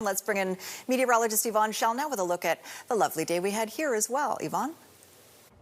Let's bring in meteorologist Yvonne Schalle now with a look at the lovely day we had here as well. Yvonne?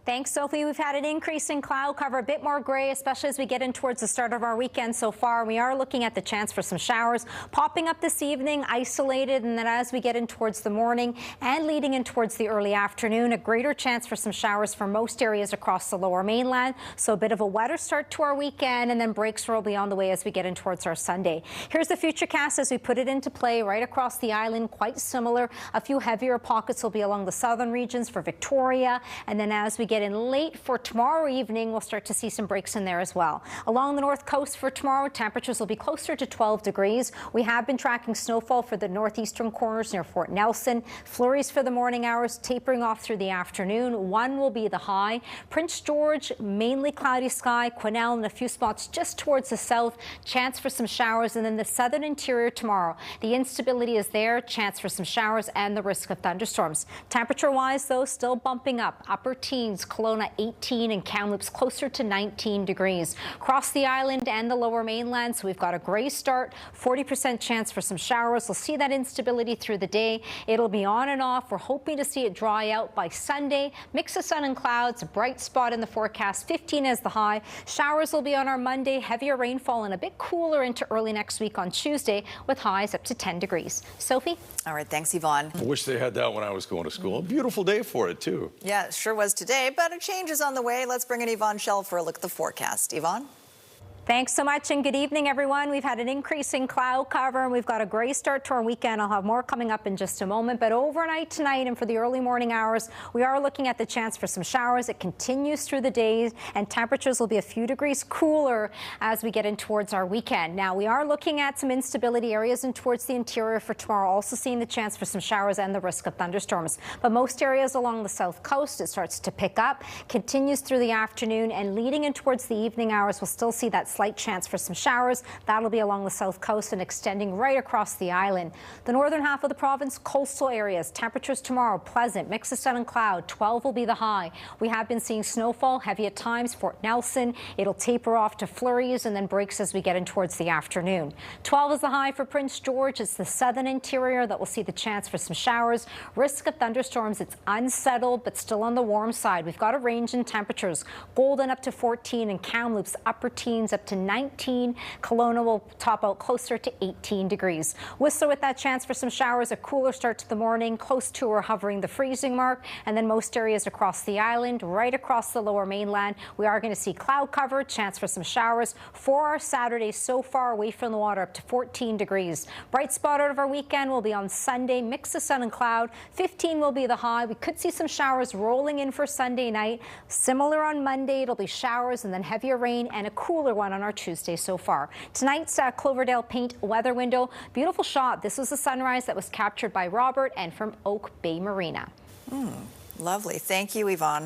Thanks, Sophie. We've had an increase in cloud cover, a bit more gray, especially as we get in towards the start of our weekend so far. We are looking at the chance for some showers popping up this evening, isolated, and then as we get in towards the morning and leading in towards the early afternoon, a greater chance for some showers for most areas across the lower mainland. So a bit of a wetter start to our weekend, and then breaks will be on the way as we get in towards our Sunday. Here's the futurecast as we put it into play right across the island, quite similar. A few heavier pockets will be along the southern regions for Victoria, and then as we get in late for tomorrow evening, we'll start to see some breaks in there as well. Along the north coast for tomorrow, temperatures will be closer to 12 degrees. We have been tracking snowfall for the northeastern corners near Fort Nelson. Flurries for the morning hours, tapering off through the afternoon. 1 will be the high. Prince George, mainly cloudy sky. Quesnel and a few spots just towards the south. Chance for some showers. And then the southern interior tomorrow. The instability is there. Chance for some showers and the risk of thunderstorms. Temperature-wise, though, still bumping up. Upper teens. Kelowna 18 and Kamloops closer to 19 degrees. Across the island and the lower mainland, so we've got a gray start, 40% chance for some showers. We'll see that instability through the day. It'll be on and off. We're hoping to see it dry out by Sunday. Mix of sun and clouds, a bright spot in the forecast, 15 as the high. Showers will be on our Monday, heavier rainfall and a bit cooler into early next week on Tuesday with highs up to 10 degrees. Sophie? All right, thanks, Yvonne. I wish they had that when I was going to school. A beautiful day for it, too. Yeah, it sure was today, but a change is on the way. Let's bring in Yvonne Schalle for a look at the forecast. Yvonne? Thanks so much and good evening, everyone. We've had an increase in cloud cover and we've got a gray start to our weekend. I'll have more coming up in just a moment, but overnight tonight and for the early morning hours, we are looking at the chance for some showers. It continues through the days and temperatures will be a few degrees cooler as we get in towards our weekend. Now, we are looking at some instability areas and towards the interior for tomorrow, also seeing the chance for some showers and the risk of thunderstorms. But most areas along the south coast, it starts to pick up, continues through the afternoon and leading in towards the evening hours, we'll still see that slight chance for some showers. That'll be along the south coast and extending right across the island. The northern half of the province, coastal areas. Temperatures tomorrow, pleasant. Mix of sun and cloud. 12 will be the high. We have been seeing snowfall, heavy at times. Fort Nelson. It'll taper off to flurries and then breaks as we get in towards the afternoon. 12 is the high for Prince George. It's the southern interior that will see the chance for some showers. Risk of thunderstorms. It's unsettled, but still on the warm side. We've got a range in temperatures. Golden up to 14 and Kamloops upper teens up to 19. Kelowna will top out closer to 18 degrees. Whistler with that chance for some showers, a cooler start to the morning, close to or hovering the freezing mark, and then most areas across the island, right across the lower mainland, we are going to see cloud cover, chance for some showers. For our Saturday, so far away from the water, up to 14 degrees. Bright spot out of our weekend will be on Sunday, mix of sun and cloud. 15 will be the high. We could see some showers rolling in for Sunday night. Similar on Monday, it'll be showers and then heavier rain and a cooler one on our Tuesday so far. Tonight's Cloverdale Paint weather window. Beautiful shot. This was the sunrise that was captured by Robert and from Oak Bay Marina. Lovely. Thank you, Yvonne.